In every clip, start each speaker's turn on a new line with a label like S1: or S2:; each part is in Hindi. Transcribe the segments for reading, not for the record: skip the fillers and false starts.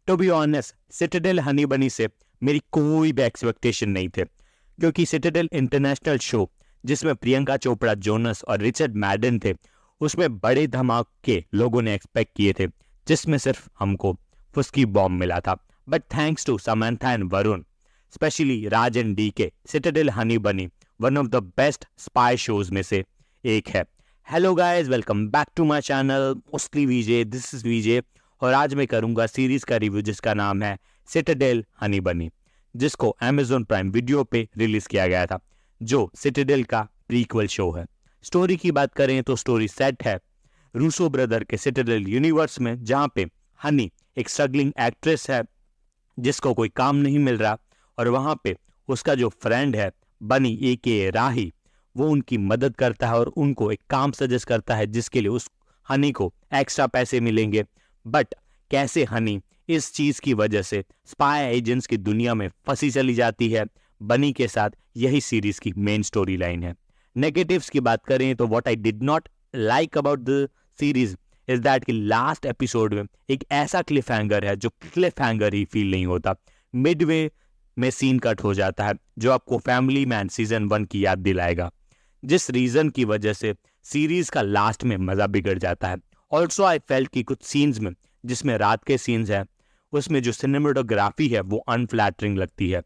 S1: To be honest, Citadel Honey Bunny से मेरी कोई भी एक्सपेक्टेशन नहीं थे, क्योंकि सिटाडेल इंटरनेशनल शो जिसमें प्रियंका चोपड़ा, जोनस और रिचर्ड मैडन थे, उसमें बड़े धमाके लोगों ने एक्सपेक्ट किए थे, जिसमें सिर्फ हमको फुस्की बॉम्ब मिला था। But thanks to Samantha and Varun, specially Raj and DK, Citadel Honey Bunny one of the best spy shows में से एक है। Hello guys, welcome back to my channel mostly VJ, this is VJ, और आज मैं करूंगा सीरीज का रिव्यू जिसका नाम है सिटाडेल हनी बनी, जिसको अमेज़न प्राइम वीडियो पे रिलीज किया गया था, जो सिटाडेल का प्रीक्वल शो है। स्टोरी की बात करें तो स्टोरी सेट है रूसो ब्रदर के सिटाडेल यूनिवर्स में, जहाँ पे हनी एक स्ट्रगलिंग एक्ट्रेस है जिसको कोई काम नहीं मिल रहा, और वहां पे उसका जो फ्रेंड है बनी एके राही, वो उनकी मदद करता है और उनको एक काम सजेस्ट करता है जिसके लिए उस हनी को एक्स्ट्रा पैसे मिलेंगे। बट कैसे हनी इस चीज की वजह से स्पाई एजेंट्स की दुनिया में फंसी चली जाती है, बनी के साथ यही सीरीज की मेन स्टोरी लाइन है। नेगेटिव्स की बात करें तो what I did not like about the series is that कि लास्ट एपिसोड में एक ऐसा क्लिफ हैंगर है जो क्लिफ हैंगर ही फील नहीं होता। मिडवे में सीन कट हो जाता है जो आपको फैमिली मैन सीजन 1 की याद दिलाएगा, जिस रीजन की वजह से सीरीज का लास्ट में मजा बिगड़ जाता है। ऑल्सो आई फेल्ट कि कुछ सीन्स में, जिसमें रात के सीन्स हैं, उसमें जो सिनेमेटोग्राफी है वो अनफ्लैटरिंग लगती है।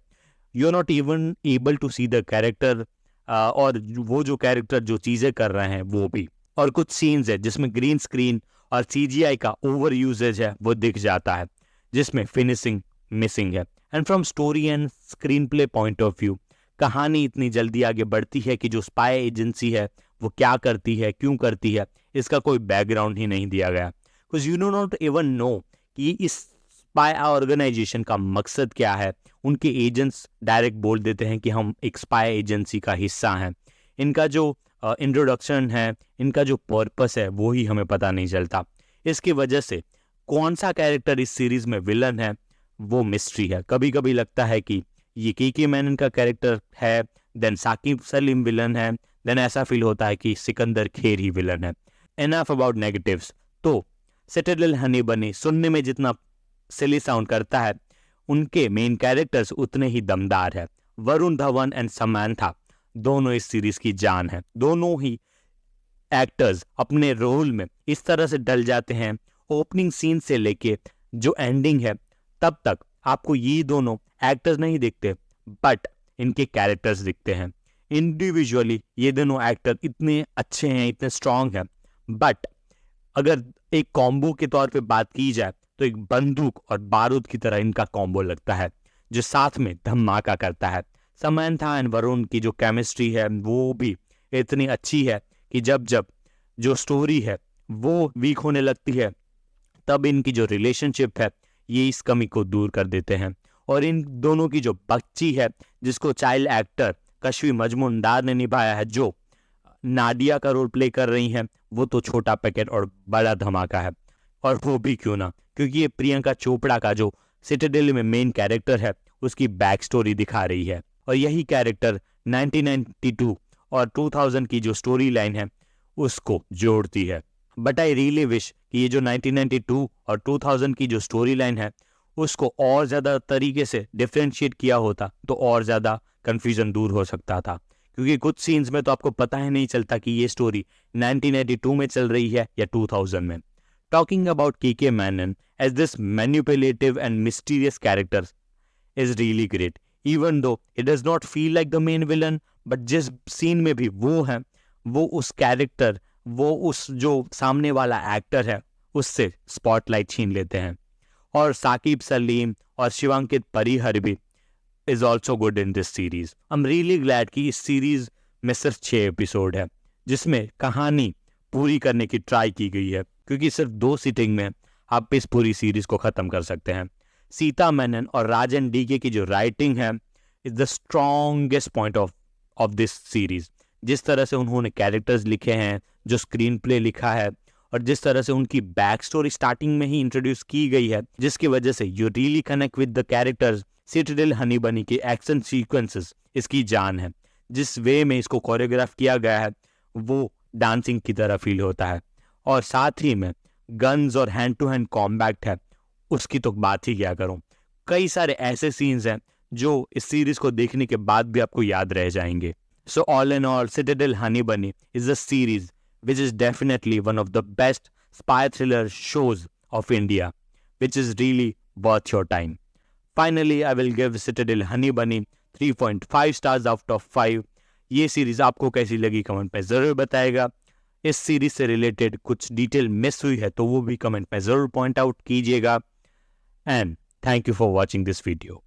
S1: You are not even able to see the character, और वो जो कैरेक्टर जो चीजें कर रहे हैं वो भी। और कुछ सीन्स है जिसमें ग्रीन स्क्रीन और सीजीआई का ओवर यूजेज है वो दिख जाता है, जिसमें फिनिशिंग मिसिंग है। And from story and screen play point of view, कहानी इतनी जल्दी आगे बढ़ती है कि जो स्पाई एजेंसी है वो क्या करती है, क्यों करती है, इसका कोई बैकग्राउंड ही नहीं दिया गया। Because you do not even know कि इस स्पाई ऑर्गेनाइजेशन का मकसद क्या है। उनके एजेंट्स डायरेक्ट बोल देते हैं कि हम एक स्पाई एजेंसी का हिस्सा हैं। इनका जो इंट्रोडक्शन है, इनका जो पर्पस है, वो ही हमें पता नहीं चलता। इसकी वजह से कौन सा कैरेक्टर इस सीरीज में विलन है वो मिस्ट्री है। कभी कभी लगता है कि ये के मैनन का कैरेक्टर है, देन साकिब सलीम विलन है, देन ऐसा फील होता है कि सिकंदर खेर ही विलन है। Enough about negatives. तो सिटाडेल हनी बनी सुनने में जितना सिली साउंड करता है, उनके मेन कैरेक्टर्स उतने ही दमदार है। वरुण धवन एंड समंथा दोनों इस सीरीज की जान है। दोनों ही एक्टर्स अपने रोल में इस तरह से डल जाते हैं, ओपनिंग सीन से लेके जो एंडिंग है तब तक आपको ये दोनों एक्टर्स नहीं दिखते, बट इनके कैरेक्टर्स दिखते हैं। इंडिविजुअली ये दोनों एक्टर इतने अच्छे हैं, इतने स्ट्रांग हैं, बट अगर एक कॉम्बो के तौर पे बात की जाए तो एक बंदूक और बारूद की तरह इनका कॉम्बो लगता है, जो साथ में धमाका करता है। समंथा एंड वरुण की जो केमिस्ट्री है वो भी इतनी अच्छी है कि जब जब जो स्टोरी है वो वीक होने लगती है, तब इनकी जो रिलेशनशिप है ये इस कमी को दूर कर देते हैं। और इन दोनों की जो बच्ची है, जिसको चाइल्ड एक्टर कश्वी मजमूनदार ने निभाया है, जो नाडिया का रोल प्ले कर रही हैं, वो तो छोटा पैकेट और बड़ा धमाका है। और वो भी क्यों ना, क्योंकि ये प्रियंका चोपड़ा का जो सिटाडेल में मेन कैरेक्टर है उसकी बैक स्टोरी दिखा रही है, और यही कैरेक्टर 1992 और 2000 की जो स्टोरी लाइन है उसको जोड़ती है। बट आई रियली विश कि ये जो 1992 और 2000 की जो स्टोरी लाइन है उसको और ज़्यादा तरीके से डिफ्रेंशिएट किया होता तो और ज़्यादा कन्फ्यूजन दूर हो सकता था, क्योंकि कुछ सीन्स में तो आपको पता ही नहीं चलता कि ये स्टोरी 1992 में चल रही है या 2000 में। Talking about K Menon as this manipulative and mysterious character is really great, even though it does not feel like the main villain, but जिस सीन में भी वो है, वो उस कैरेक्टर, वो उस जो सामने वाला एक्टर है उससे स्पॉटलाइट छीन लेते हैं। और साकिब सलीम और शिवांकित परिहर भी is also good in this series. I am really glad कि इस सीरीज में सिर्फ 6 एपिसोड है, जिसमें कहानी पूरी करने की ट्राई की गई है, क्योंकि सिर्फ 2 सीटिंग में आप इस पूरी सीरीज को खत्म कर सकते हैं। सीता मेनन और राजन डीके की जो राइटिंग है is the strongest point of this series. जिस तरह से उन्होंने कैरेक्टर्स लिखे हैं, जो स्क्रीन प्ले लिखा है, और जिस तरह से उनकी बैक स्टोरी स्टार्टिंग में ही इंट्रोड्यूस की गई है, जिसकी वजह से you really connect with the characters. Citadel Honey बनी के एक्शन सीक्वेंसेस इसकी जान है। जिस वे में इसको कोरियोग्राफ किया गया है वो डांसिंग की तरह फील होता है, और साथ ही में गन्स और हैंड टू हैंड कॉम्बैट है उसकी तो बात ही क्या करूं। कई सारे ऐसे सीन्स हैं जो इस सीरीज को देखने के बाद भी आपको याद रह जाएंगे। So all in all, Citadel Honey Bunny is a series which is definitely one of the best spy thriller shows of India, which is really worth your time. Finally, I will give Citadel Honey Bunny 3.5 stars out of 5. ये सीरीज आपको कैसी लगी कमेंट में ज़रूर बताएगा। इस सीरीज से रिलेटेड कुछ डिटेल मिस हुई है तो वो भी कमेंट में ज़रूर पॉइंट आउट कीजिएगा। And thank you for watching this video.